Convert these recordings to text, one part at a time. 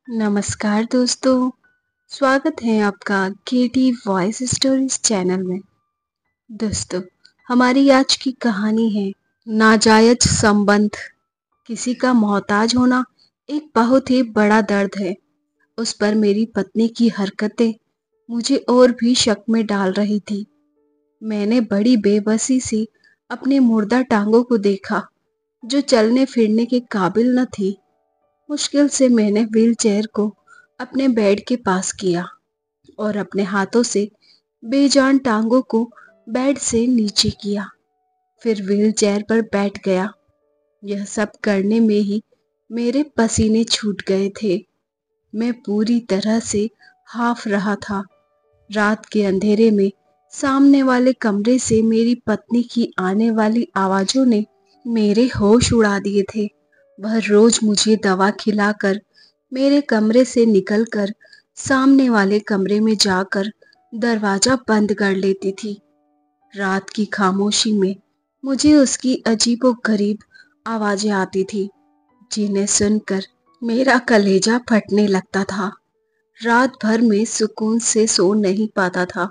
नमस्कार दोस्तों, स्वागत है आपका केटी वॉइस स्टोरीज चैनल में। दोस्तों, हमारी आज की कहानी है नाजायज संबंध। किसी का मोहताज होना एक बहुत ही बड़ा दर्द है। उस पर मेरी पत्नी की हरकतें मुझे और भी शक में डाल रही थी। मैंने बड़ी बेबसी से अपने मुर्दा टांगों को देखा, जो चलने फिरने के काबिल न थी। मुश्किल से मैंने व्हीलचेयर को अपने बेड के पास किया और अपने हाथों से बेजान टांगों को बेड से नीचे किया। फिर व्हीलचेयर पर बैठ गया। यह सब करने में ही मेरे पसीने छूट गए थे। मैं पूरी तरह से हाफ रहा था। रात के अंधेरे में सामने वाले कमरे से मेरी पत्नी की आने वाली आवाजों ने मेरे होश उड़ा दिए थे। वह रोज मुझे दवा खिलाकर मेरे कमरे से निकलकर सामने वाले कमरे में जाकर दरवाजा बंद कर लेती थी। रात की खामोशी में मुझे उसकी अजीबोगरीब आवाजें आती थी, जिन्हें सुनकर मेरा कलेजा फटने लगता था। रात भर में सुकून से सो नहीं पाता था।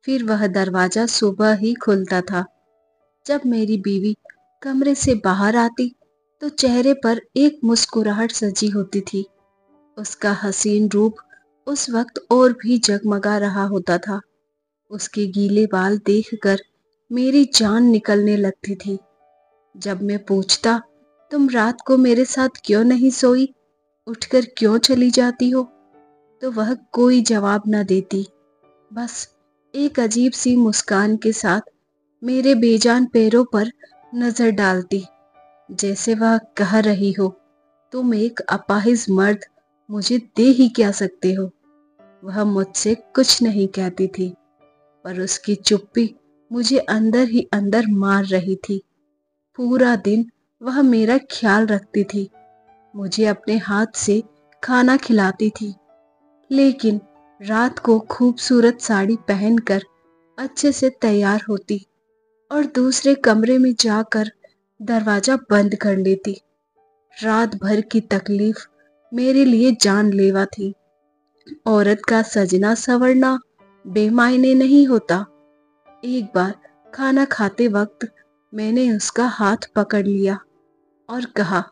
फिर वह दरवाजा सुबह ही खुलता था। जब मेरी बीवी कमरे से बाहर आती तो चेहरे पर एक मुस्कुराहट सजी होती थी। उसका हसीन रूप उस वक्त और भी जगमगा रहा होता था। उसके गीले बाल देखकर मेरी जान निकलने लगती थी। जब मैं पूछता, तुम रात को मेरे साथ क्यों नहीं सोई, उठकर क्यों चली जाती हो, तो वह कोई जवाब न देती। बस एक अजीब सी मुस्कान के साथ मेरे बेजान पैरों पर नजर डालती, जैसे वह कह रही हो, तुम एक अपाहिज मर्द मुझे दे ही क्या सकते हो। वह मुझसे कुछ नहीं कहती थी, पर उसकी चुप्पी मुझे अंदर ही अंदर मार रही थी। पूरा दिन वह मेरा ख्याल रखती थी, मुझे अपने हाथ से खाना खिलाती थी, लेकिन रात को खूबसूरत साड़ी पहनकर अच्छे से तैयार होती और दूसरे कमरे में जाकर दरवाजा बंद कर लेती। रात भर की तकलीफ मेरे लिए जानलेवा थी। औरत का सजना संवरना बेमायने नहीं होता। एक बार खाना खाते वक्त मैंने उसका हाथ पकड़ लिया और कहा,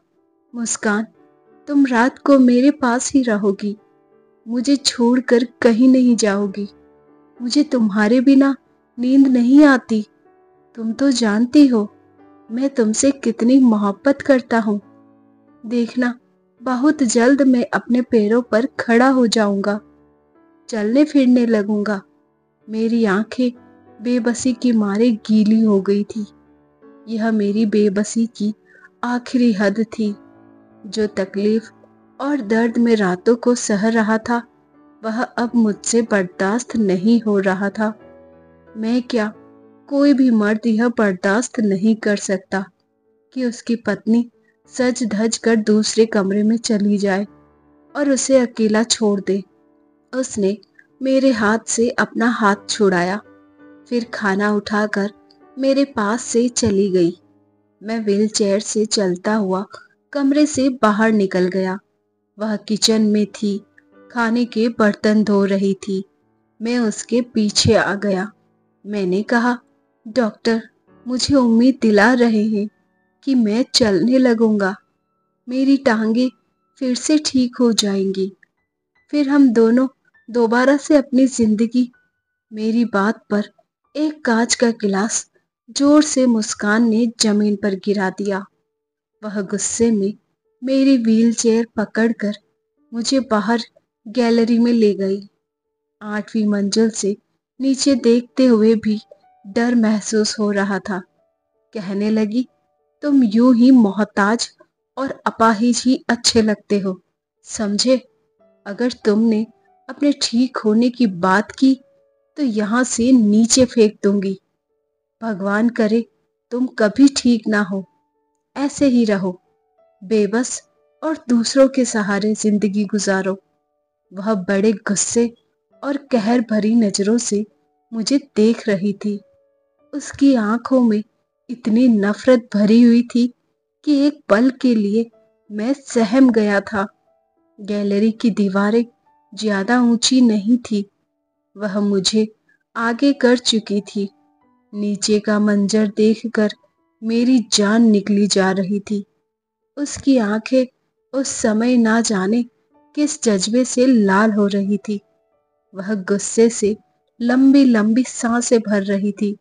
मुस्कान, तुम रात को मेरे पास ही रहोगी, मुझे छोड़कर कहीं नहीं जाओगी। मुझे तुम्हारे बिना नींद नहीं आती। तुम तो जानती हो मैं तुमसे कितनी मोहब्बत करता हूँ। देखना, बहुत जल्द मैं अपने पैरों पर खड़ा हो जाऊंगा, चलने फिरने लगूंगा। मेरी आंखें बेबसी के मारे गीली हो गई थी। यह मेरी बेबसी की आखिरी हद थी। जो तकलीफ और दर्द में रातों को सह रहा था, वह अब मुझसे बर्दाश्त नहीं हो रहा था। मैं क्या, कोई भी मर्द यह बर्दाश्त नहीं कर सकता कि उसकी पत्नी सज धज कर दूसरे कमरे में चली जाए और उसे अकेला छोड़ दे। उसने मेरे हाथ से अपना हाथ छुड़ाया, फिर खाना उठाकर मेरे पास से चली गई। मैं व्हीलचेयर से चलता हुआ कमरे से बाहर निकल गया। वह किचन में थी, खाने के बर्तन धो रही थी। मैं उसके पीछे आ गया। मैंने कहा, डॉक्टर मुझे उम्मीद दिला रहे हैं कि मैं चलने लगूंगा, मेरी टांगे फिर से ठीक हो जाएंगी, फिर हम दोनों दोबारा से अपनी जिंदगी। मेरी बात पर एक कांच का गिलास जोर से मुस्कान ने जमीन पर गिरा दिया। वह गुस्से में मेरी व्हीलचेयर पकड़कर मुझे बाहर गैलरी में ले गई। 8वीं मंजिल से नीचे देखते हुए भी डर महसूस हो रहा था। कहने लगी, तुम यूं ही मोहताज और अपाहिज ही अच्छे लगते हो, समझे। अगर तुमने अपने ठीक होने की बात की तो यहां से नीचे फेंक दूंगी। भगवान करे तुम कभी ठीक ना हो, ऐसे ही रहो बेबस और दूसरों के सहारे जिंदगी गुजारो। वह बड़े गुस्से और कहर भरी नजरों से मुझे देख रही थी। उसकी आंखों में इतनी नफरत भरी हुई थी कि एक पल के लिए मैं सहम गया था। गैलरी की दीवारें ज्यादा ऊंची नहीं थी, वह मुझे आगे कर चुकी थी। नीचे का मंजर देखकर मेरी जान निकली जा रही थी। उसकी आंखें उस समय ना जाने किस जज्बे से लाल हो रही थी। वह गुस्से से लंबी लंबी सांसें भर रही थी।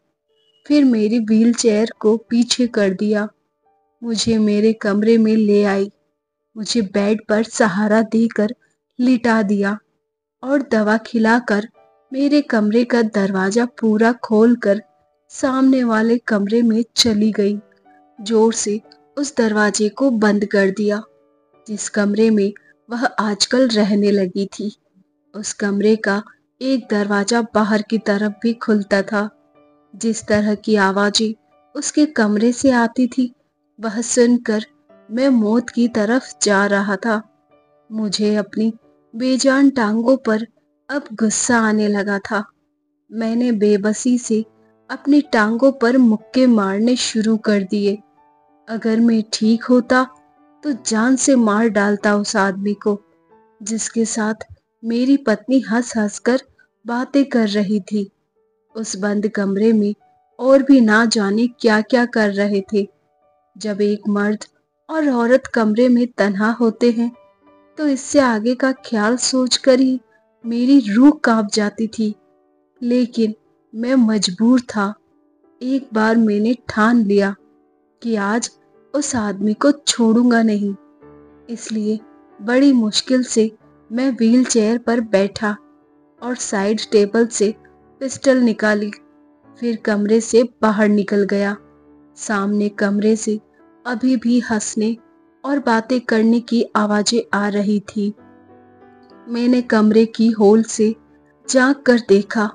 फिर मेरी व्हीलचेयर को पीछे कर दिया, मुझे मेरे कमरे में ले आई, मुझे बेड पर सहारा देकर लिटा दिया और दवा खिलाकर मेरे कमरे का दरवाजा पूरा खोलकर सामने वाले कमरे में चली गई। जोर से उस दरवाजे को बंद कर दिया जिस कमरे में वह आजकल रहने लगी थी। उस कमरे का एक दरवाजा बाहर की तरफ भी खुलता था। जिस तरह की आवाजें उसके कमरे से आती थी, वह सुनकर मैं मौत की तरफ जा रहा था। मुझे अपनी बेजान टांगों पर अब गुस्सा आने लगा था। मैंने बेबसी से अपनी टांगों पर मुक्के मारने शुरू कर दिए। अगर मैं ठीक होता तो जान से मार डालता उस आदमी को जिसके साथ मेरी पत्नी हंस हंस कर बातें कर रही थी। उस बंद कमरे में और भी ना जाने क्या क्या कर रहे थे। जब एक मर्द और औरत कमरे में तन्हा होते हैं तो इससे आगे का ख्याल सोचकर ही मेरी रूह कांप जाती थी। लेकिन मैं मजबूर था। एक बार मैंने ठान लिया कि आज उस आदमी को छोड़ूंगा नहीं। इसलिए बड़ी मुश्किल से मैं व्हील चेयर पर बैठा और साइड टेबल से पिस्टल निकाली। फिर कमरे से बाहर निकल गया। सामने कमरे से अभी भी हंसने और बातें करने की आवाजें आ रही थी। मैंने कमरे की होल से झांक कर देखा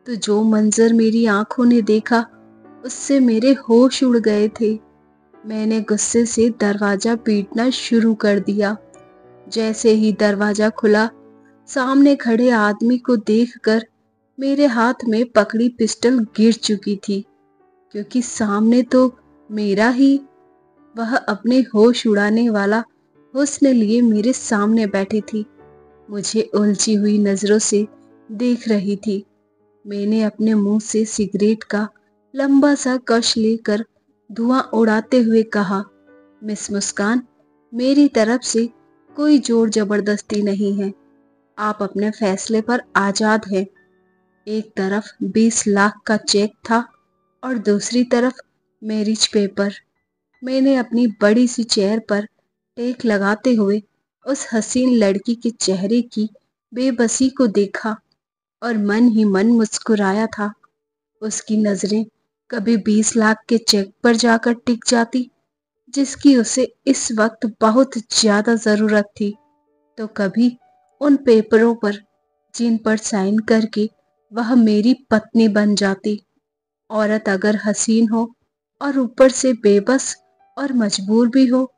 तो जो मंजर मेरी आंखों ने देखा उससे मेरे होश उड़ गए थे। मैंने गुस्से से दरवाजा पीटना शुरू कर दिया। जैसे ही दरवाजा खुला, सामने खड़े आदमी को देखकर मेरे हाथ में पकड़ी पिस्टल गिर चुकी थी, क्योंकि सामने तो मेरा ही वह अपने होश उड़ाने वाला हुस्न लिए मेरे सामने बैठी थी। मुझे उलझी हुई नजरों से देख रही थी। मैंने अपने मुंह से सिगरेट का लंबा सा कश लेकर धुआं उड़ाते हुए कहा, मिस मुस्कान, मेरी तरफ से कोई जोर जबरदस्ती नहीं है। आप अपने फैसले पर आजाद हैं। एक तरफ 20 लाख का चेक था और दूसरी तरफ मैरिज पेपर। मैंने अपनी बड़ी सी चेयर पर टेक लगाते हुए उस हसीन लड़की के चेहरे की बेबसी को देखा और मन ही मन मुस्कुराया था। उसकी नजरें कभी 20 लाख के चेक पर जाकर टिक जाती जिसकी उसे इस वक्त बहुत ज्यादा जरूरत थी, तो कभी उन पेपरों पर जिन पर साइन करके वह मेरी पत्नी बन जाती। औरत अगर हसीन हो और ऊपर से बेबस और मजबूर भी हो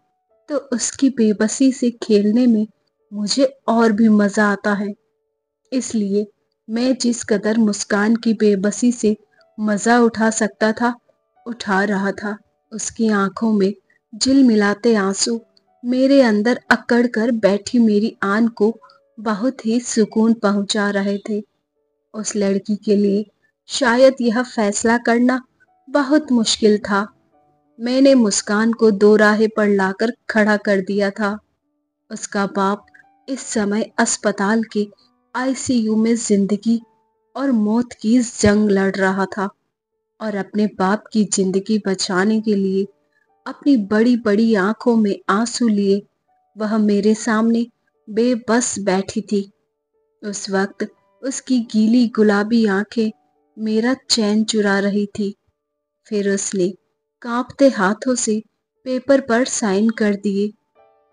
तो उसकी बेबसी से खेलने में मुझे और भी मजा आता है। इसलिए मैं जिस कदर मुस्कान की बेबसी से मजा उठा सकता था, उठा रहा था। उसकी आंखों में झिलमिलाते आंसू मेरे अंदर अकड़ कर बैठी मेरी आन को बहुत ही सुकून पहुंचा रहे थे। उस लड़की के लिए शायद यह फैसला करना बहुत मुश्किल था। मैंने मुस्कान को दो राहे पर लाकर खड़ा कर दिया था। उसका बाप इस समय अस्पताल के आईसीयू में जिंदगी और मौत की जंग लड़ रहा था और अपने बाप की जिंदगी बचाने के लिए अपनी बड़ी बड़ी आंखों में आंसू लिए वह मेरे सामने बेबस बैठी थी। उस वक्त उसकी गीली गुलाबी आंखें मेरा चैन चुरा रही थी। फिर उसने कांपते हाथों से पेपर पर साइन कर दिए।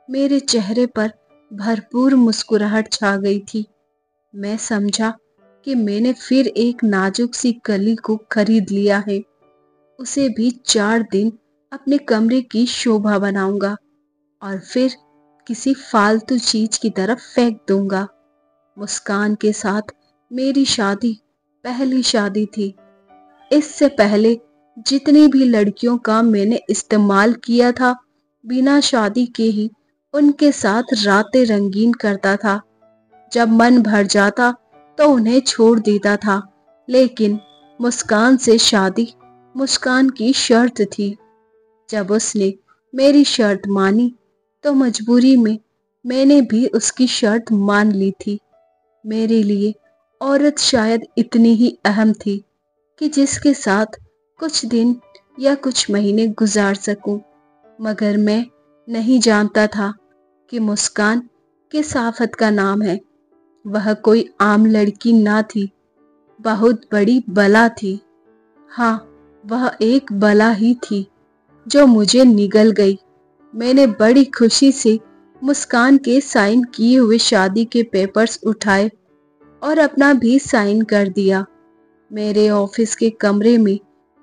मेरे चेहरे पर भरपूर मुस्कुराहट छा गई थी। मैं समझा कि मैंने फिर एक नाजुक सी कली को खरीद लिया है। उसे भी 4 दिन अपने कमरे की शोभा बनाऊंगा और फिर किसी फालतू चीज की तरफ फेंक दूंगा। मुस्कान के साथ मेरी शादी पहली शादी थी। इससे पहले जितनी भी लड़कियों का मैंने इस्तेमाल किया था, बिना शादी के ही उनके साथ रातें रंगीन करता था। जब मन भर जाता तो उन्हें छोड़ देता था, लेकिन मुस्कान से शादी मुस्कान की शर्त थी। जब उसने मेरी शर्त मानी तो मजबूरी में मैंने भी उसकी शर्त मान ली थी। मेरे लिए औरत शायद इतनी ही अहम थी कि जिसके साथ कुछ दिन या कुछ महीने गुजार सकूं, मगर मैं नहीं जानता था कि मुस्कान किस आफत का नाम है। वह कोई आम लड़की ना थी, बहुत बड़ी बला थी। हाँ, वह एक बला ही थी जो मुझे निगल गई। मैंने बड़ी खुशी से मुस्कान के साइन किए हुए शादी के पेपर्स उठाए और अपना भी साइन कर दिया। मेरे ऑफिस के कमरे में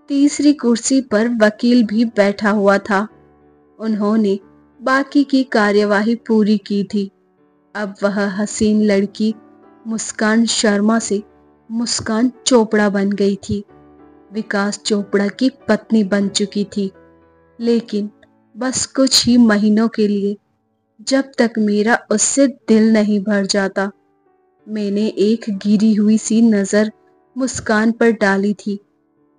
तीसरी कुर्सी पर वकील भी बैठा हुआ था। उन्होंने बाकी की कार्यवाही पूरी की थी। अब वह हसीन लड़की मुस्कान शर्मा से मुस्कान चोपड़ा बन गई थी। विकास चोपड़ा की पत्नी बन चुकी थी, लेकिन बस कुछ ही महीनों के लिए, जब तक मेरा उससे दिल नहीं भर जाता। मैंने एक गिरी हुई सी नजर मुस्कान पर डाली थी।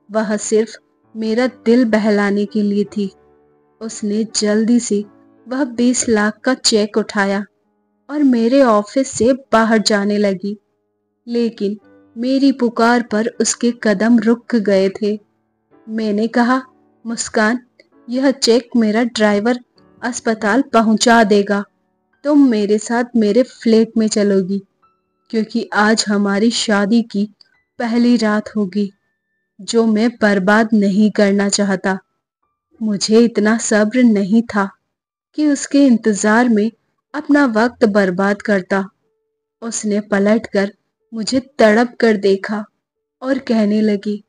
वह सिर्फ मेरा दिल बहलाने के लिए थी। उसने जल्दी से वह 20 लाख का चेक उठाया और मेरे ऑफिस से बाहर जाने लगी, लेकिन मेरी पुकार पर उसके कदम रुक गए थे। मैंने कहा, मुस्कान, यह चेक मेरा ड्राइवर अस्पताल पहुंचा देगा। तुम मेरे साथ मेरे फ्लैट में चलोगी, क्योंकि आज हमारी शादी की पहली रात होगी, जो मैं बर्बाद नहीं करना चाहता। मुझे इतना सब्र नहीं था कि उसके इंतजार में अपना वक्त बर्बाद करता। उसने पलटकर मुझे तड़प कर देखा और कहने लगी,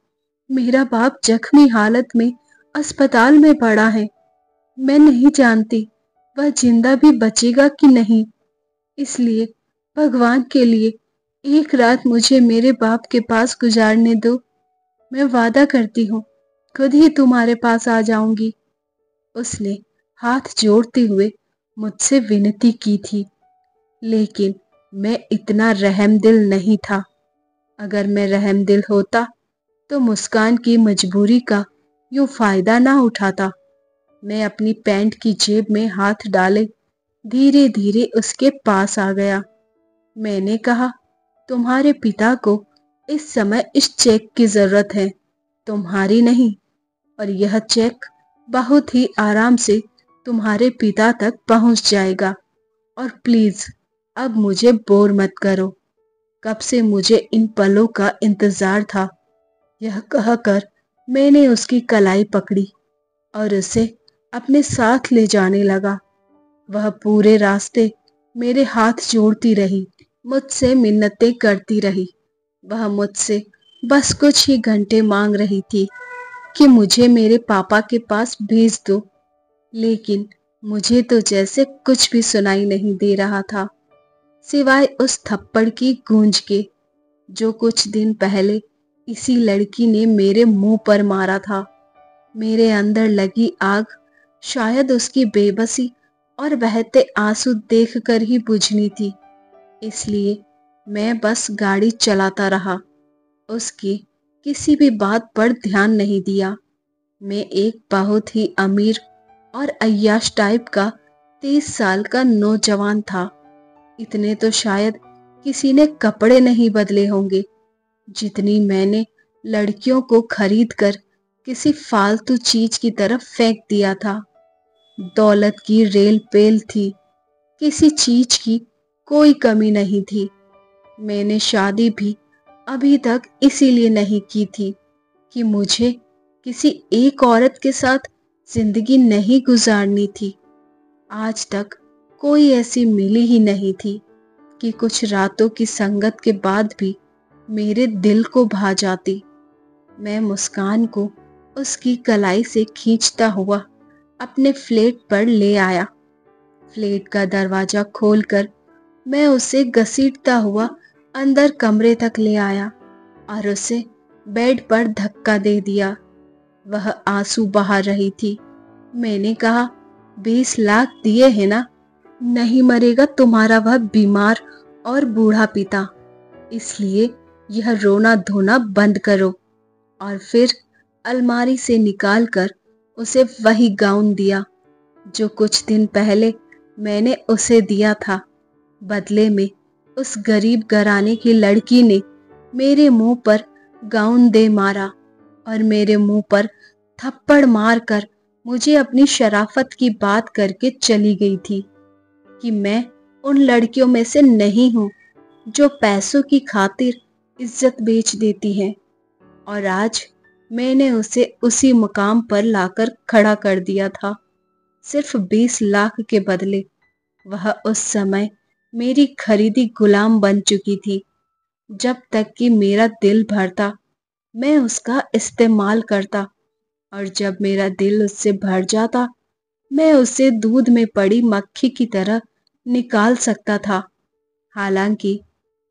मेरा बाप जख्मी हालत में अस्पताल में पड़ा है। मैं नहीं जानती वह जिंदा भी बचेगा कि नहीं, इसलिए भगवान के लिए एक रात मुझे मेरे बाप के पास गुजारने दो। मैं वादा करती हूँ खुद ही तुम्हारे पास आ जाऊंगी। उसने हाथ जोड़ते हुए मुझसे विनती की थी, लेकिन मैं इतना रहमदिल नहीं था। अगर मैं रहमदिल होता तो मुस्कान की मजबूरी का यूं फायदा ना उठाता। मैं अपनी पैंट की जेब में हाथ डाले धीरे धीरे उसके पास आ गया। मैंने कहा, तुम्हारे पिता को इस समय इस चेक की जरूरत है, तुम्हारी नहीं। और यह चेक बहुत ही आराम से तुम्हारे पिता तक पहुंच जाएगा। और प्लीज अब मुझे बोर मत करो। कब से मुझे इन पलों का इंतजार था। यह कहकर मैंने उसकी कलाई पकड़ी और उसे अपने साथ ले जाने लगा। वह पूरे रास्ते मेरे हाथ जोड़ती रही, मुझसे मिन्नतें करती रही। वह मुझसे बस कुछ ही घंटे मांग रही थी कि मुझे मेरे पापा के पास भेज दो, लेकिन मुझे तो जैसे कुछ भी सुनाई नहीं दे रहा था, सिवाय उस थप्पड़ की गूंज के जो कुछ दिन पहले इसी लड़की ने मेरे मुंह पर मारा था। मेरे अंदर लगी आग शायद उसकी बेबसी और बहते आंसू देखकर ही बुझनी थी, इसलिए मैं बस गाड़ी चलाता रहा, उसकी किसी भी बात पर ध्यान नहीं दिया। मैं एक बहुत ही अमीर और अय्याश टाइप का 30 साल का नौजवान था। इतने तो शायद किसी ने कपड़े नहीं बदले होंगे जितनी मैंने लड़कियों को खरीद कर किसी फालतू चीज की तरफ फेंक दिया था। दौलत की रेल पेल थी, किसी चीज की कोई कमी नहीं थी। मैंने शादी भी अभी तक इसीलिए नहीं की थी कि मुझे किसी एक औरत के साथ जिंदगी नहीं गुजारनी थी। आज तक कोई ऐसी मिली ही नहीं थी कि कुछ रातों की संगत के बाद भी मेरे दिल को भा जाती। मैं मुस्कान को उसकी कलाई से खींचता हुआ अपने फ्लैट पर ले आया। फ्लैट का दरवाजा खोलकर मैं उसे घसीटता हुआ अंदर कमरे तक ले आया और उसे बेड पर धक्का दे दिया। वह आंसू बहा रही थी। मैंने कहा, 20 लाख दिए हैं ना, नहीं मरेगा तुम्हारा वह बीमार और बूढ़ा पिता, इसलिए यह रोना धोना बंद करो। और फिर अलमारी से निकालकर उसे वही गाउन दिया जो कुछ दिन पहले मैंने उसे दिया था। बदले में उस गरीब घराने की लड़की ने मेरे मुंह पर गाउन दे मारा और मेरे मुंह पर थप्पड़ मारकर मुझे अपनी शराफत की बात करके चली गई थी कि मैं उन लड़कियों में से नहीं हूं जो पैसों की खातिर इज्जत बेच देती हैं। और आज मैंने उसे उसी मुकाम पर लाकर खड़ा कर दिया था, सिर्फ 20 लाख के बदले। वह उस समय मेरी खरीदी गुलाम बन चुकी थी। जब तक कि मेरा दिल भरता मैं उसका इस्तेमाल करता, और जब मेरा दिल उससे भर जाता मैं उसे दूध में पड़ी मक्खी की तरह निकाल सकता था। हालांकि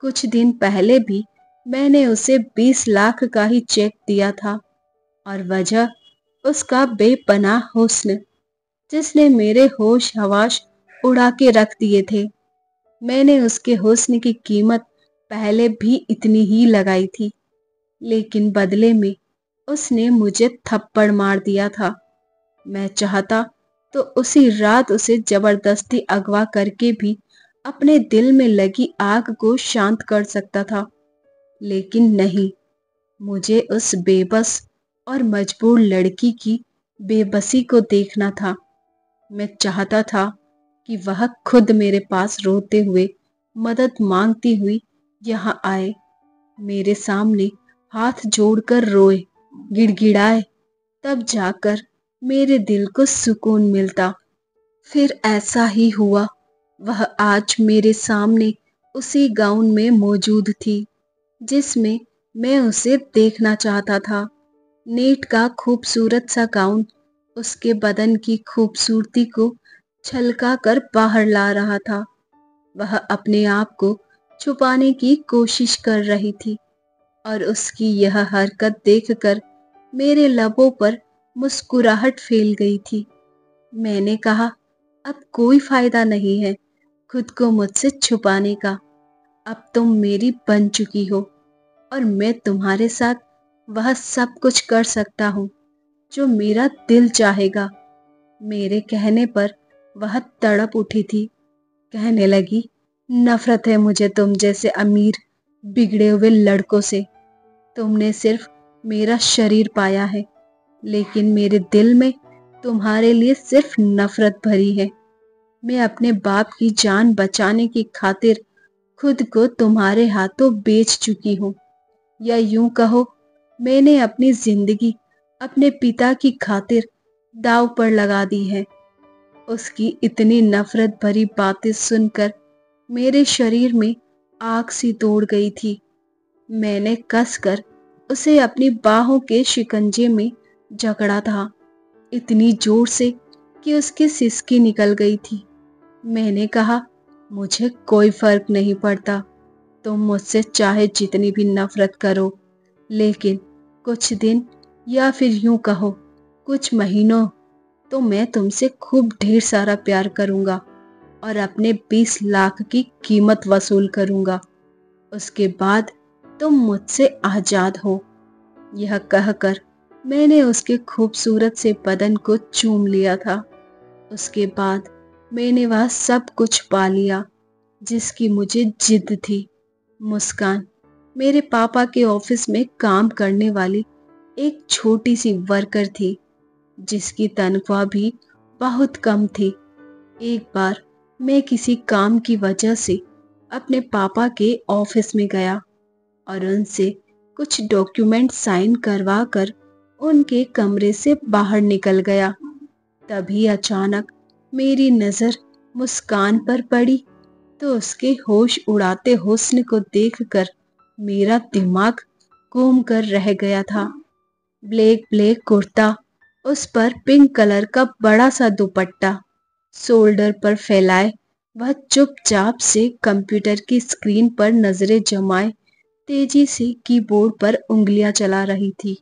कुछ दिन पहले भी मैंने उसे 20 लाख का ही चेक दिया था, और वजह उसका बेपनाह हुस्न जिसने मेरे होश हवास उड़ा के रख दिए थे। मैंने उसके हुस्न की कीमत पहले भी इतनी ही लगाई थी, लेकिन बदले में उसने मुझे थप्पड़ मार दिया था। मैं चाहता तो उसी रात उसे जबरदस्ती अगवा करके भी अपने दिल में लगी आग को शांत कर सकता था, लेकिन नहीं। मुझे उस बेबस और मजबूर लड़की की बेबसी को देखना था। मैं चाहता था कि वह खुद मेरे पास रोते हुए, मदद मांगती हुई यहाँ आए, मेरे सामने हाथ जोड़कर रोए, गिड़गिड़ाए, तब जाकर मेरे दिल को सुकून मिलता। फिर ऐसा ही हुआ। वह आज मेरे सामने उसी गाउन में मौजूद थी जिसमें मैं उसे देखना चाहता था। नेट का खूबसूरत सा गाउन उसके बदन की खूबसूरती को छलका कर बाहर ला रहा था। वह अपने आप को छुपाने की कोशिश कर रही थी, और उसकी यह हरकत देखकर मेरे लबों पर मुस्कुराहट फैल गई थी। मैंने कहा, अब कोई फायदा नहीं है खुद को मुझसे छुपाने का। अब तुम मेरी बन चुकी हो, और मैं तुम्हारे साथ वह सब कुछ कर सकता हूँ जो मेरा दिल चाहेगा। मेरे कहने पर वह तड़प उठी थी। कहने लगी, नफरत है मुझे तुम जैसे अमीर बिगड़े हुए लड़कों से। तुमने सिर्फ मेरा शरीर पाया है, लेकिन मेरे दिल में तुम्हारे लिए सिर्फ नफरत भरी है। मैं अपने बाप की जान बचाने की खातिर खुद को तुम्हारे हाथों बेच चुकी हूँ, या यूं कहो, मैंने अपनी जिंदगी अपने पिता की खातिर दांव पर लगा दी है। उसकी इतनी नफरत भरी बातें सुनकर मेरे शरीर में आग सी दौड़ गई थी। मैंने कसकर उसे अपनी बाहों के शिकंजे में जकड़ा था, इतनी जोर से कि उसकी सिसकी निकल गई थी। मैंने कहा, मुझे कोई फर्क नहीं पड़ता, तुम मुझसे चाहे जितनी भी नफरत करो, लेकिन कुछ दिन या फिर यूं कहो कुछ महीनों तो मैं तुमसे खूब ढेर सारा प्यार करूंगा और अपने 20 लाख की कीमत वसूल करूंगा। उसके बाद तुम मुझसे आजाद हो। यह कहकर मैंने उसके खूबसूरत से बदन को चूम लिया था। उसके बाद मैंने वह सब कुछ पा लिया जिसकी मुझे जिद थी। मुस्कान मेरे पापा के ऑफिस में काम करने वाली एक छोटी सी वर्कर थी जिसकी तनख्वाह भी बहुत कम थी। एक बार मैं किसी काम की वजह से अपने पापा के ऑफिस में गया और उनसे कुछ डॉक्यूमेंट साइन करवा कर उनके कमरे से बाहर निकल गया। तभी अचानक मेरी नज़र मुस्कान पर पड़ी, तो उसके होश उड़ाते हुस्न को देखकर मेरा दिमाग घूम कर रह गया था। ब्लैक ब्लैक कुर्ता, उस पर पिंक कलर का बड़ा सा दुपट्टा, शोल्डर पर फैलाए वह चुपचाप से कंप्यूटर की स्क्रीन पर नजरें जमाए तेजी से कीबोर्ड पर उंगलियां चला रही थी।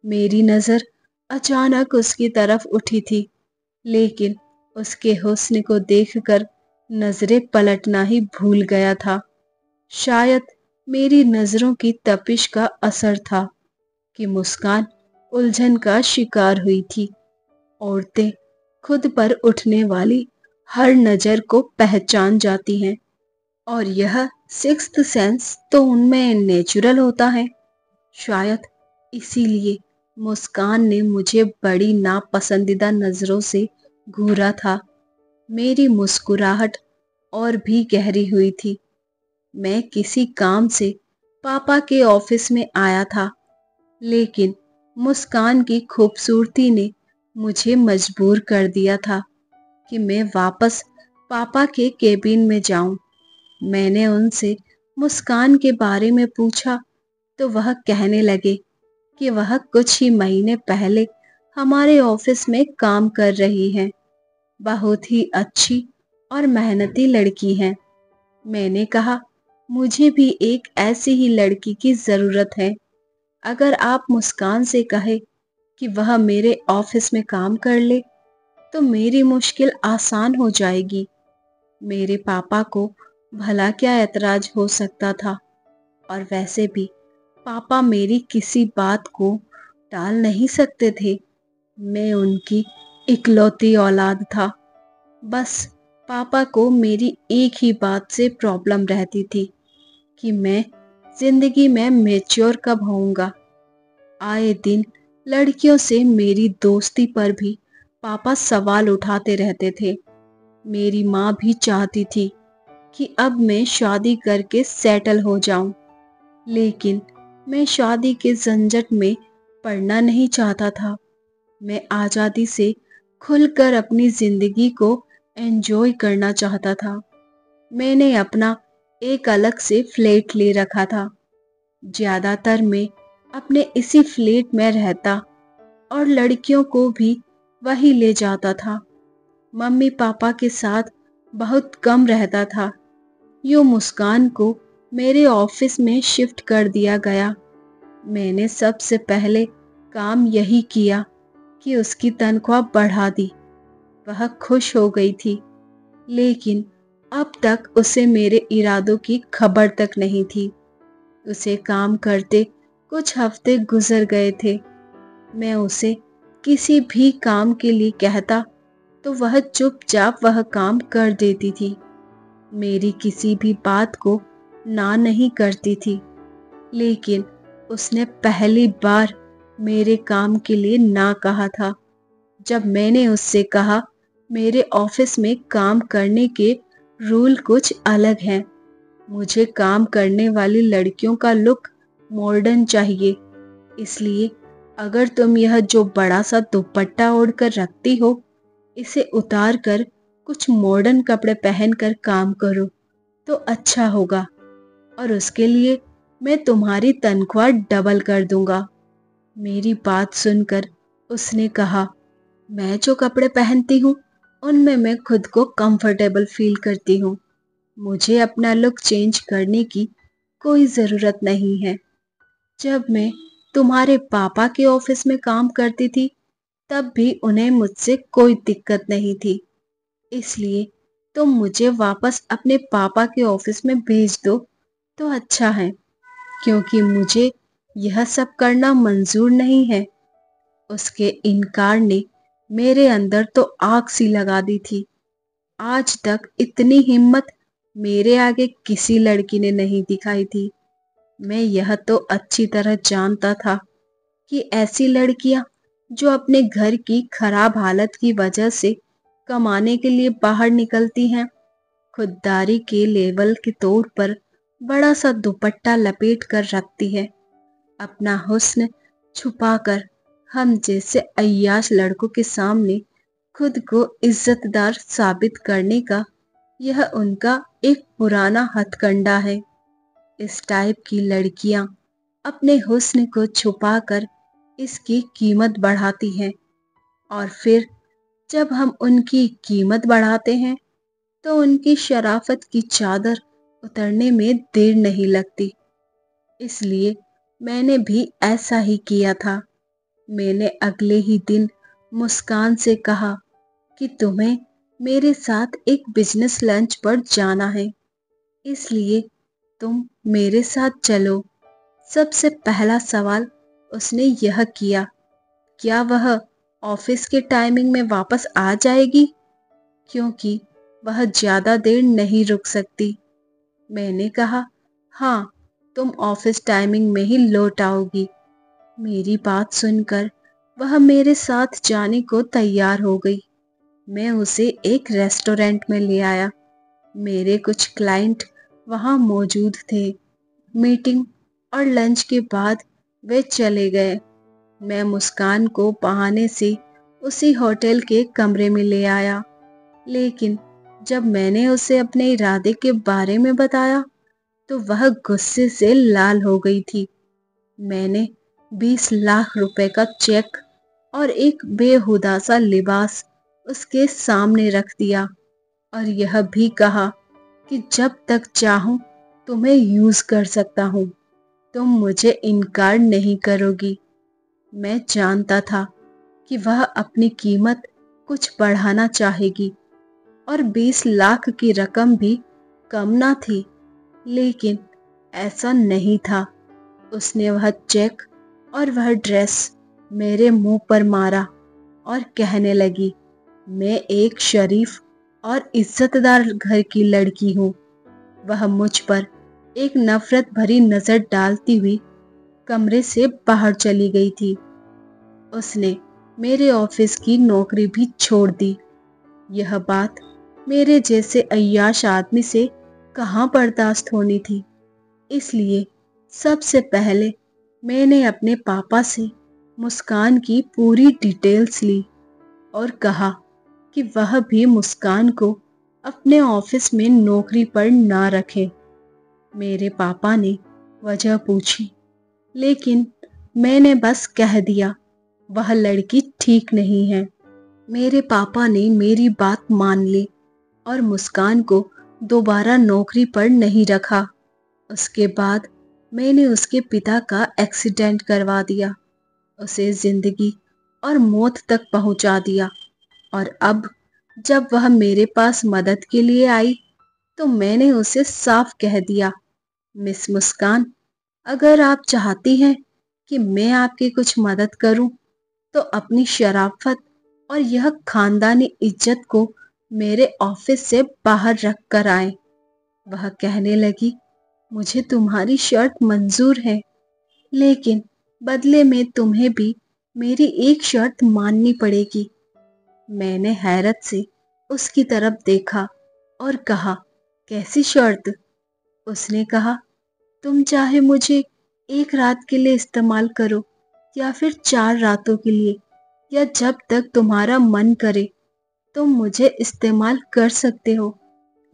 मेरी नजर अचानक उसकी तरफ उठी थी, लेकिन उसके हुस्न को देखकर नजरें पलटना ही भूल गया था। शायद मेरी नजरों की तपिश का असर था कि मुस्कान उलझन का शिकार हुई थी। औरतें खुद पर उठने वाली हर नजर को पहचान जाती हैं और यह सिक्स्थ सेंस तो उनमें नेचुरल होता है। शायद इसीलिए मुस्कान ने मुझे बड़ी नापसंदीदा नजरों से घूरा था। मेरी मुस्कुराहट और भी गहरी हुई थी। मैं किसी काम से पापा के ऑफिस में आया था, लेकिन मुस्कान की खूबसूरती ने मुझे मजबूर कर दिया था कि मैं वापस पापा के केबिन में जाऊं। मैंने उनसे मुस्कान के बारे में पूछा तो वह कहने लगे कि वह कुछ ही महीने पहले हमारे ऑफिस में काम कर रही हैं। बहुत ही अच्छी और मेहनती लड़की हैं। मैंने कहा, मुझे भी एक ऐसी ही लड़की की ज़रूरत है। अगर आप मुस्कान से कहे कि वह मेरे ऑफिस में काम कर ले तो मेरी मुश्किल आसान हो जाएगी। मेरे पापा को भला क्या ऐतराज हो सकता था, और वैसे भी पापा मेरी किसी बात को टाल नहीं सकते थे। मैं उनकी इकलौती औलाद था। बस पापा को मेरी एक ही बात से प्रॉब्लम रहती थी कि मैं जिंदगी में मैच्योर कब होऊंगा। आए दिन लड़कियों से मेरी दोस्ती पर भी पापा सवाल उठाते रहते थे। मेरी माँ भी चाहती थी कि अब मैं शादी करके सेटल हो जाऊं, लेकिन मैं शादी के झंझट में पड़ना नहीं चाहता था। मैं आज़ादी से खुलकर अपनी जिंदगी को एंजॉय करना चाहता था। मैंने अपना एक अलग से फ्लैट ले रखा था। ज्यादातर मैं अपने इसी फ्लैट में रहता और लड़कियों को भी वही ले जाता था। मम्मी पापा के साथ बहुत कम रहता था। यूं मुस्कान को मेरे ऑफिस में शिफ्ट कर दिया गया। मैंने सबसे पहले काम यही किया कि उसकी तनख्वाह बढ़ा दी। वह खुश हो गई थी, लेकिन अब तक उसे मेरे इरादों की खबर तक नहीं थी। उसे काम करते कुछ हफ्ते गुजर गए थे। मैं उसे किसी भी काम के लिए कहता तो वह चुपचाप वह काम कर देती थी। मेरी किसी भी बात को ना नहीं करती थी, लेकिन उसने पहली बार मेरे काम के लिए ना कहा था जब मैंने उससे कहा, मेरे ऑफिस में काम करने के रूल कुछ अलग हैं। मुझे काम करने वाली लड़कियों का लुक मॉडर्न चाहिए, इसलिए अगर तुम यह जो बड़ा सा दुपट्टा ओढ़कर रखती हो, इसे उतार कर कुछ मॉडर्न कपड़े पहनकर काम करो तो अच्छा होगा, और उसके लिए मैं तुम्हारी तनख्वाह डबल कर दूंगा। मेरी बात सुनकर उसने कहा, मैं जो कपड़े पहनती हूँ उनमें मैं खुद को कंफर्टेबल फील करती हूँ। मुझे अपना लुक चेंज करने की कोई ज़रूरत नहीं है। जब मैं तुम्हारे पापा के ऑफिस में काम करती थी तब भी उन्हें मुझसे कोई दिक्कत नहीं थी, इसलिए तुम मुझे वापस अपने पापा के ऑफिस में भेज दो तो अच्छा है, क्योंकि मुझे यह सब करना मंजूर नहीं है। उसके इनकार ने मेरे अंदर तो आग सी लगा दी थी। आज तक इतनी हिम्मत मेरे आगे किसी लड़की ने नहीं दिखाई थी। मैं यह तो अच्छी तरह जानता था कि ऐसी लड़कियां जो अपने घर की खराब हालत की वजह से कमाने के लिए बाहर निकलती हैं, खुददारी के लेवल के तौर पर बड़ा सा दुपट्टा लपेट कर रखती है, अपना हुस्न छुपाकर हम जैसे अय्याश लड़कों के सामने खुद को इज्जतदार साबित करने का यह उनका एक पुराना हथकंडा है। इस टाइप की लड़कियां अपने हुस्न को छुपाकर इसकी कीमत बढ़ाती हैं, और फिर जब हम उनकी कीमत बढ़ाते हैं तो उनकी शराफत की चादर उतरने में देर नहीं लगती। इसलिए मैंने भी ऐसा ही किया था। मैंने अगले ही दिन मुस्कान से कहा कि तुम्हें मेरे साथ एक बिजनेस लंच पर जाना है, इसलिए तुम मेरे साथ चलो। सबसे पहला सवाल उसने यह किया, क्या वह ऑफिस के टाइमिंग में वापस आ जाएगी, क्योंकि वह ज़्यादा देर नहीं रुक सकती। मैंने कहा, हाँ, तुम ऑफिस टाइमिंग में ही लौट आओगी। मेरी बात सुनकर वह मेरे साथ जाने को तैयार हो गई। मैं उसे एक रेस्टोरेंट में ले आया। मेरे कुछ क्लाइंट वहाँ मौजूद थे। मीटिंग और लंच के बाद वे चले गए। मैं मुस्कान को बहाने से उसी होटल के कमरे में ले आया, लेकिन जब मैंने उसे अपने इरादे के बारे में बताया तो वह गुस्से से लाल हो गई थी। मैंने 20 लाख रुपए का चेक और एक बेहुदा सा लिबास उसके सामने रख दिया और यह भी कहा कि जब तक चाहूं तुम्हें यूज कर सकता हूं, तुम मुझे इनकार नहीं करोगी। मैं जानता था कि वह अपनी कीमत कुछ बढ़ाना चाहेगी और 20 लाख की रकम भी कम ना थी, लेकिन ऐसा नहीं था। उसने वह चेक और वह ड्रेस मेरे मुंह पर मारा और कहने लगी, मैं एक शरीफ और इज्जतदार घर की लड़की हूँ। वह मुझ पर एक नफरत भरी नजर डालती हुई कमरे से बाहर चली गई थी। उसने मेरे ऑफिस की नौकरी भी छोड़ दी। यह बात मेरे जैसे अय्याश आदमी से कहाँ बर्दाश्त होनी थी। इसलिए सबसे पहले मैंने अपने पापा से मुस्कान की पूरी डिटेल्स ली और कहा कि वह भी मुस्कान को अपने ऑफिस में नौकरी पर ना रखे। मेरे पापा ने वजह पूछी, लेकिन मैंने बस कह दिया, वह लड़की ठीक नहीं है। मेरे पापा ने मेरी बात मान ली और मुस्कान को दोबारा नौकरी पर नहीं रखा। उसके बाद मैंने उसके पिता का एक्सीडेंट करवा दिया, उसे जिंदगी और मौत तक पहुंचा दिया। और अब जब वह मेरे पास मदद के लिए आई तो मैंने उसे साफ कह दिया, मिस मुस्कान, अगर आप चाहती हैं कि मैं आपकी कुछ मदद करूं तो अपनी शराफत और यह खानदानी इज्जत को मेरे ऑफिस से बाहर रख कर आए। वह कहने लगी, मुझे तुम्हारी शर्त मंजूर है, लेकिन बदले में तुम्हें भी मेरी एक शर्त माननी पड़ेगी। मैंने हैरत से उसकी तरफ देखा और कहा, कैसी शर्त? उसने कहा, तुम चाहे मुझे एक रात के लिए इस्तेमाल करो या फिर 4 रातों के लिए, या जब तक तुम्हारा मन करे तुम मुझे इस्तेमाल कर सकते हो,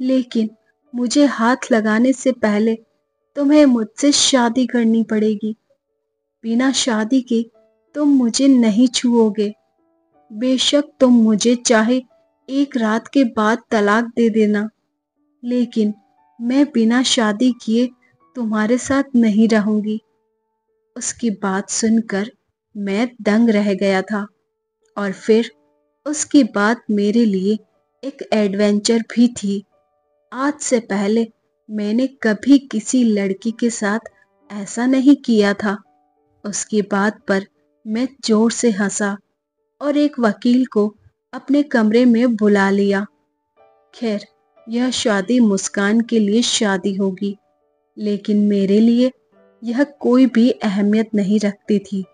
लेकिन मुझे हाथ लगाने से पहले तुम्हें मुझसे शादी करनी पड़ेगी। बिना शादी के तुम मुझे नहीं छुओगे। बेशक तुम मुझे चाहे एक रात के बाद तलाक दे देना, लेकिन मैं बिना शादी किए तुम्हारे साथ नहीं रहूंगी। उसकी बात सुनकर मैं दंग रह गया था और फिर उसकी बात मेरे लिए एक एडवेंचर भी थी। आज से पहले मैंने कभी किसी लड़की के साथ ऐसा नहीं किया था। उसकी बात पर मैं जोर से हंसा और एक वकील को अपने कमरे में बुला लिया। खैर, यह शादी मुस्कान के लिए शादी होगी, लेकिन मेरे लिए यह कोई भी अहमियत नहीं रखती थी।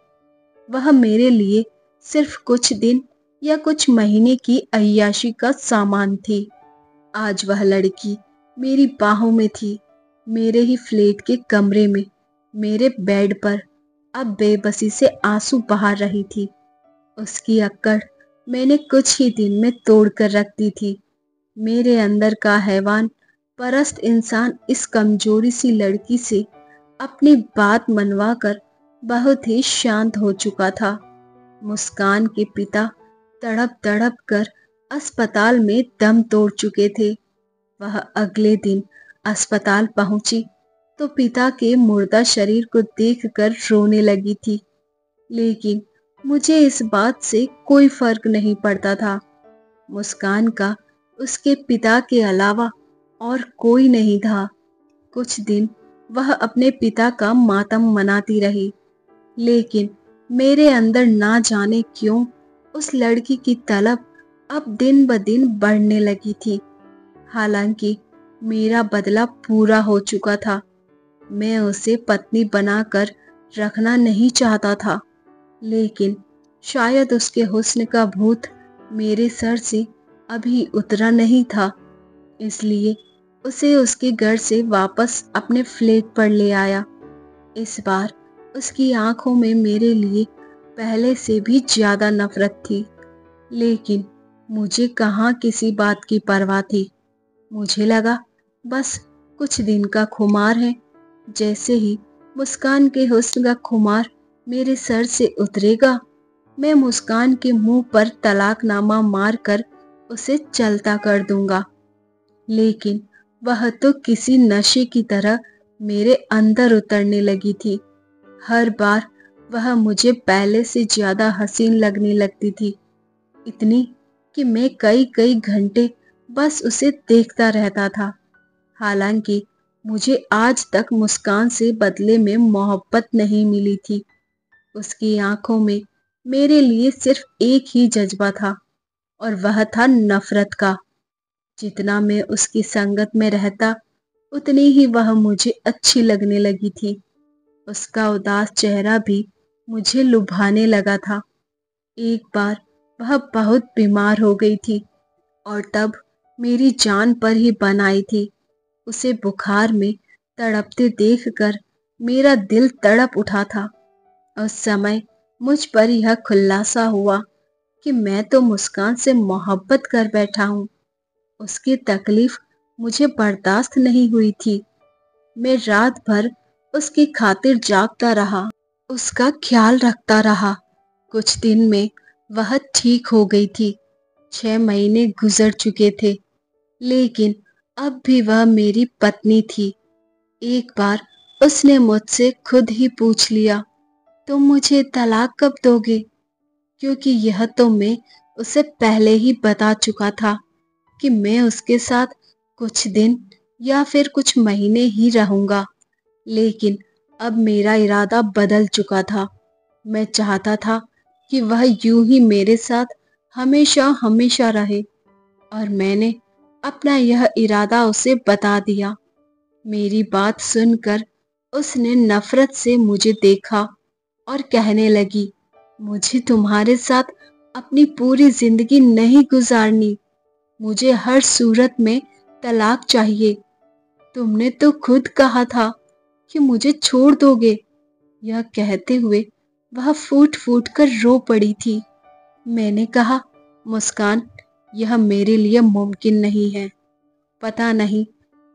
वह मेरे लिए सिर्फ कुछ दिन या कुछ महीने की अय्याशी का सामान थी। आज वह लड़की मेरी बाहों में थी, मेरे ही फ्लैट के कमरे में, मेरे बेड पर अब बेबसी से आंसू बहा रही थी। उसकी अक्कड़ मैंने कुछ ही दिन में तोड़ कर रख दी थी। मेरे अंदर का हैवान परस्त इंसान इस कमजोरी सी लड़की से अपनी बात मनवाकर बहुत ही शांत हो चुका था। मुस्कान के पिता तड़प तड़प कर अस्पताल में दम तोड़ चुके थे। वह अगले दिन अस्पताल पहुंची तो पिता के मुर्दा शरीर को देखकर रोने लगी थी, लेकिन मुझे इस बात से कोई फर्क नहीं पड़ता था। मुस्कान का उसके पिता के अलावा और कोई नहीं था। कुछ दिन वह अपने पिता का मातम मनाती रही, लेकिन मेरे अंदर ना जाने क्यों उस लड़की की तलब अब दिन ब दिन बढ़ने लगी थी। हालांकि मेरा बदला पूरा हो चुका था। मैं उसे पत्नी बनाकर रखना नहीं चाहता था, लेकिन शायद उसके हुस्न का भूत मेरे सर से अभी उतरा नहीं था, इसलिए उसे उसके घर से वापस अपने फ्लैट पर ले आया। इस बार उसकी आंखों में मेरे लिए पहले से भी ज्यादा नफरत थी, लेकिन मुझे कहाँ किसी बात की परवाह थी। मुझे लगा बस कुछ दिन का खुमार है। जैसे ही मुस्कान के हुस्न का खुमार मेरे सर से उतरेगा, मैं मुस्कान के मुंह पर तलाकनामा मारकर उसे चलता कर दूंगा। लेकिन वह तो किसी नशे की तरह मेरे अंदर उतरने लगी थी। हर बार वह मुझे पहले से ज्यादा हसीन लगने लगती थी, इतनी कि मैं कई कई घंटे बस उसे देखता रहता था। हालांकि मुझे आज तक मुस्कान से बदले में मोहब्बत नहीं मिली थी। उसकी आंखों में मेरे लिए सिर्फ एक ही जज्बा था, और वह था नफरत का। जितना मैं उसकी संगत में रहता, उतनी ही वह मुझे अच्छी लगने लगी थी। उसका उदास चेहरा भी मुझे लुभाने लगा था। एक बार वह बहुत बीमार हो गई थी, और तब मेरी जान पर ही बन आई थी। उसे बुखार में तड़पते देखकर मेरा दिल तड़प उठा था। उस समय मुझ पर यह खुलासा हुआ कि मैं तो मुस्कान से मोहब्बत कर बैठा हूँ। उसकी तकलीफ मुझे बर्दाश्त नहीं हुई थी। मैं रात भर उसकी खातिर जागता रहा, उसका ख्याल रखता रहा। कुछ दिन में वह ठीक हो गई थी। 6 महीने गुजर चुके थे, लेकिन अब भी वह मेरी पत्नी थी। एक बार उसने मुझसे खुद ही पूछ लिया, तुम मुझे तलाक कब दोगे? क्योंकि यह तो मैं उसे पहले ही बता चुका था कि मैं उसके साथ कुछ दिन या फिर कुछ महीने ही रहूंगा। लेकिन अब मेरा इरादा बदल चुका था। मैं चाहता था कि वह यूं ही मेरे साथ हमेशा हमेशा रहे, और मैंने अपना यह इरादा उसे बता दिया। मेरी बात सुनकर उसने नफरत से मुझे देखा और कहने लगी, मुझे तुम्हारे साथ अपनी पूरी जिंदगी नहीं गुजारनी। मुझे हर सूरत में तलाक चाहिए। तुमने तो खुद कहा था कि मुझे छोड़ दोगे। यह कहते हुए वह फूट फूट कर रो पड़ी थी। मैंने कहा, मुस्कान, यह मेरे लिए मुमकिन नहीं है। पता नहीं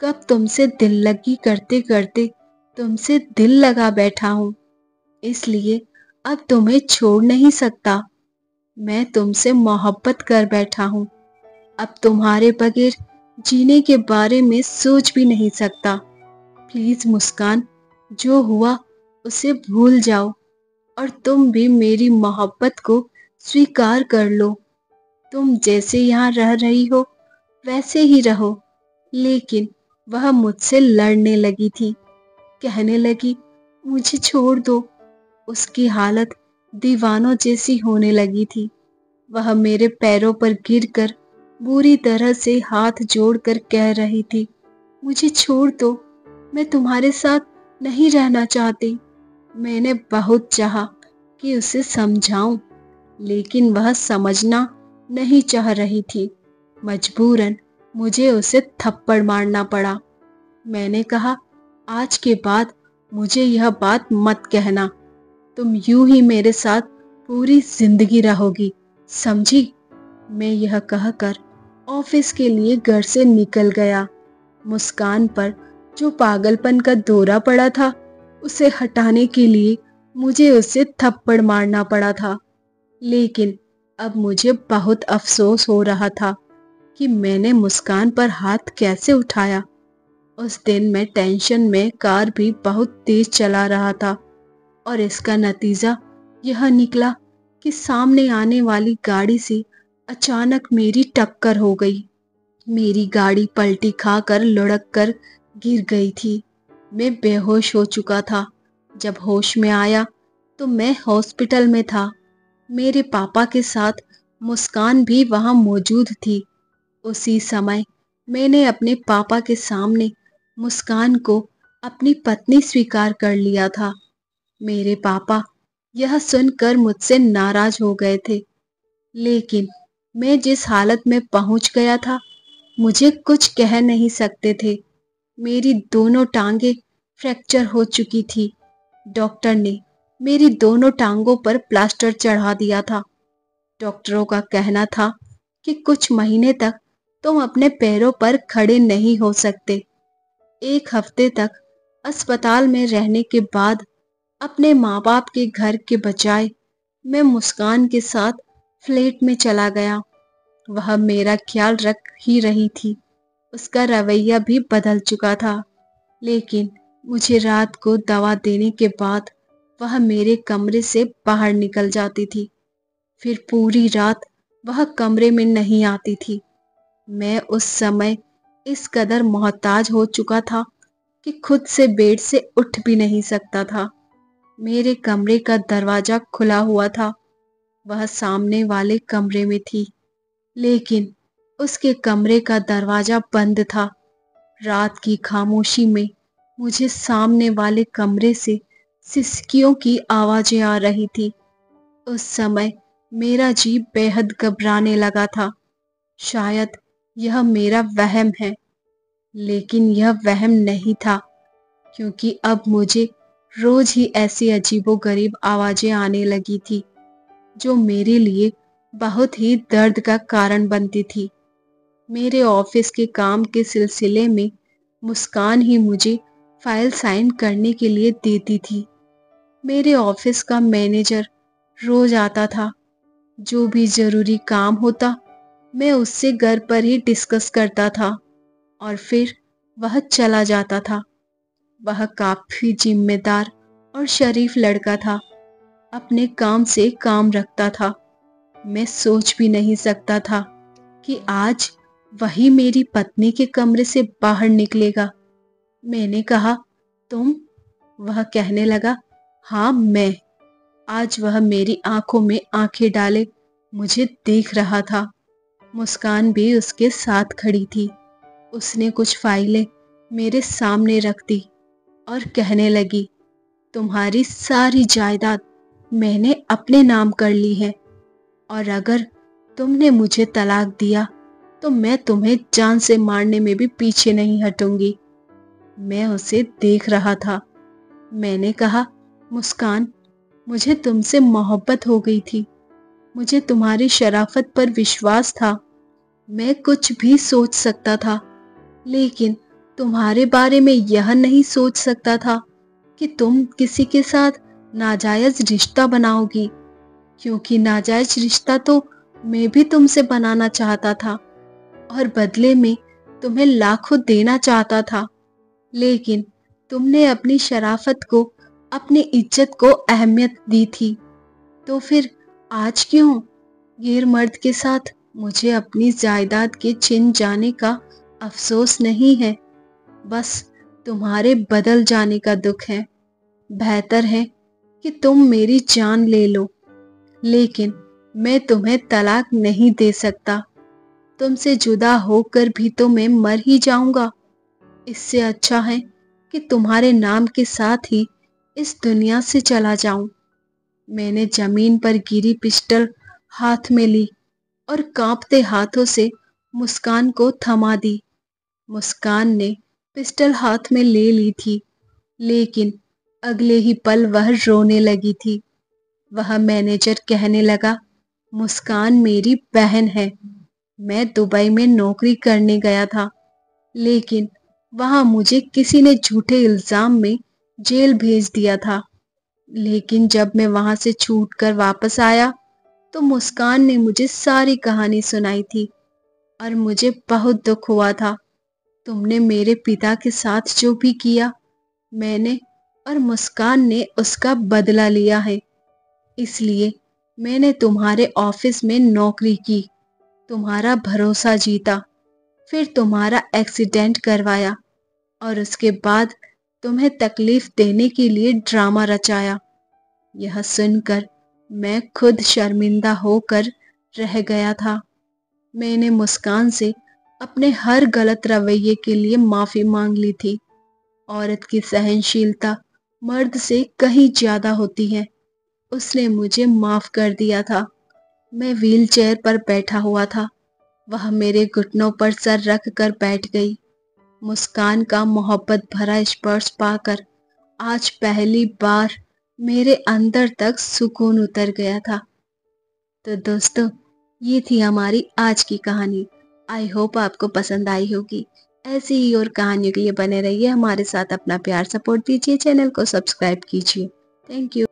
कब तुमसे दिल लगी करते करते तुमसे दिल लगा बैठा हूँ, इसलिए अब तुम्हें छोड़ नहीं सकता। मैं तुमसे मोहब्बत कर बैठा हूँ। अब तुम्हारे बगैर जीने के बारे में सोच भी नहीं सकता। प्लीज मुस्कान, जो हुआ उसे भूल जाओ, और तुम भी मेरी मोहब्बत को स्वीकार कर लो। तुम जैसे यहाँ रह रही हो वैसे ही रहो। लेकिन वह मुझसे लड़ने लगी थी, कहने लगी, मुझे छोड़ दो। उसकी हालत दीवानों जैसी होने लगी थी। वह मेरे पैरों पर गिरकर बुरी तरह से हाथ जोड़कर कह रही थी, मुझे छोड़ दो, मैं तुम्हारे साथ नहीं रहना चाहती। मैंने बहुत चाहा कि उसे समझाऊं, लेकिन वह समझना नहीं चाह रही थी। मजबूरन मुझे उसे थप्पड़ मारना पड़ा। मैंने कहा, आज के बाद मुझे यह बात मत कहना। तुम यूं ही मेरे साथ पूरी जिंदगी रहोगी, समझी? मैं यह कहकर ऑफिस के लिए घर से निकल गया। मुस्कान पर जो पागलपन का दौरा पड़ा था, उसे हटाने के लिए मुझे उसे थप्पड़ मारना पड़ा था। लेकिन अब मुझे बहुत अफसोस हो रहा था कि मैंने मुस्कान पर हाथ कैसे उठाया। उस दिन मैं टेंशन में कार भी बहुत तेज चला रहा था, और इसका नतीजा यह निकला कि सामने आने वाली गाड़ी से अचानक मेरी टक्कर हो गई। मेरी गाड़ी पलटी खाकर लुढ़क कर गिर गई थी। मैं बेहोश हो चुका था। जब होश में आया तो मैं हॉस्पिटल में था। मेरे पापा के साथ मुस्कान भी वहां मौजूद थी। उसी समय मैंने अपने पापा के सामने मुस्कान को अपनी पत्नी स्वीकार कर लिया था। मेरे पापा यह सुनकर मुझसे नाराज हो गए थे, लेकिन मैं जिस हालत में पहुंच गया था, मुझे कुछ कह नहीं सकते थे। मेरी दोनों टांगें फ्रैक्चर हो चुकी थी। डॉक्टर ने मेरी दोनों टांगों पर प्लास्टर चढ़ा दिया था। डॉक्टरों का कहना था कि कुछ महीने तक तुम अपने पैरों पर खड़े नहीं हो सकते। एक हफ्ते तक अस्पताल में रहने के बाद अपने माँ बाप के घर के बजाय मैं मुस्कान के साथ फ्लैट में चला गया। वह मेरा ख्याल रख ही रही थी। उसका रवैया भी बदल चुका था, लेकिन मुझे रात को दवा देने के बाद वह मेरे कमरे से बाहर निकल जाती थी। फिर पूरी रात वह कमरे में नहीं आती थी। मैं उस समय इस कदर मोहताज हो चुका था कि खुद से बेड से उठ भी नहीं सकता था। मेरे कमरे का दरवाजा खुला हुआ था। वह सामने वाले कमरे में थी, लेकिन उसके कमरे का दरवाजा बंद था। रात की खामोशी में मुझे सामने वाले कमरे से सिसकियों की आवाजें आ रही थी। उस समय मेरा जी बेहद घबराने लगा था। शायद यह मेरा वहम है, लेकिन यह वहम नहीं था, क्योंकि अब मुझे रोज ही ऐसी अजीबोगरीब आवाजें आने लगी थी, जो मेरे लिए बहुत ही दर्द का कारण बनती थी। मेरे ऑफिस के काम के सिलसिले में मुस्कान ही मुझे फाइल साइन करने के लिए देती थी। मेरे ऑफिस का मैनेजर रोज आता था। जो भी जरूरी काम होता, मैं उससे घर पर ही डिस्कस करता था और फिर वह चला जाता था। वह काफी जिम्मेदार और शरीफ लड़का था। अपने काम से काम रखता था। मैं सोच भी नहीं सकता था कि आज वही मेरी पत्नी के कमरे से बाहर निकलेगा। मैंने कहा, तुम? वह कहने लगा, हाँ मैं। आज वह मेरी आंखों में आंखें डाले मुझे देख रहा था। मुस्कान भी उसके साथ खड़ी थी। उसने कुछ फाइलें मेरे सामने रख दी और कहने लगी, तुम्हारी सारी जायदाद मैंने अपने नाम कर ली है, और अगर तुमने मुझे तलाक दिया तो मैं तुम्हें जान से मारने में भी पीछे नहीं हटूंगी। मैं उसे देख रहा था। मैंने कहा, मुस्कान, मुझे तुमसे मोहब्बत हो गई थी। मुझे तुम्हारी शराफत पर विश्वास था। मैं कुछ भी सोच सकता था, लेकिन तुम्हारे बारे में यह नहीं सोच सकता था कि तुम किसी के साथ नाजायज रिश्ता बनाओगी, क्योंकि नाजायज रिश्ता तो मैं भी तुमसे बनाना चाहता था और बदले में तुम्हें लाखों देना चाहता था। लेकिन तुमने अपनी शराफत को, अपनी इज्जत को अहमियत दी थी। तो फिर आज क्यों गैर मर्द के साथ मुझे अपनी जायदाद के छिन जाने का अफसोस नहीं है, बस तुम्हारे बदल जाने का दुख है। बेहतर है कि तुम मेरी जान ले लो, लेकिन मैं तुम्हें तलाक नहीं दे सकता। तुमसे जुदा होकर भी तो मैं मर ही जाऊंगा। इससे अच्छा है कि तुम्हारे नाम के साथ ही इस दुनिया से चला जाऊं। मैंने जमीन पर गिरी पिस्टल हाथ में ली और कांपते हाथों से मुस्कान को थमा दी। मुस्कान ने पिस्टल हाथ में ले ली थी, लेकिन अगले ही पल वह रोने लगी थी। वह मैनेजर कहने लगा, मुस्कान मेरी बहन है। मैं दुबई में नौकरी करने गया था, लेकिन वहां मुझे किसी ने झूठे इल्जाम में जेल भेज दिया था। लेकिन जब मैं वहां से छूटकर वापस आया तो मुस्कान ने मुझे सारी कहानी सुनाई थी और मुझे बहुत दुख हुआ था। तुमने मेरे पिता के साथ जो भी किया, मैंने और मुस्कान ने उसका बदला लिया है। इसलिए मैंने तुम्हारे ऑफिस में नौकरी की, तुम्हारा भरोसा जीता, फिर तुम्हारा एक्सीडेंट करवाया और उसके बाद तुम्हें तकलीफ देने के लिए ड्रामा रचाया। यह सुनकर मैं खुद शर्मिंदा होकर रह गया था। मैंने मुस्कान से अपने हर गलत रवैये के लिए माफी मांग ली थी। औरत की सहनशीलता मर्द से कहीं ज्यादा होती है। उसने मुझे माफ कर दिया था। मैं व्हीलचेयर पर बैठा हुआ था, वह मेरे घुटनों पर सर रख कर बैठ गई। मुस्कान का मोहब्बत भरा स्पर्श पाकर आज पहली बार मेरे अंदर तक सुकून उतर गया था। तो दोस्तों, ये थी हमारी आज की कहानी। आई होप आपको पसंद आई होगी। ऐसी ही और कहानियों के लिए बने रहिए हमारे साथ, अपना प्यार सपोर्ट दीजिए, चैनल को सब्सक्राइब कीजिए। Thank you.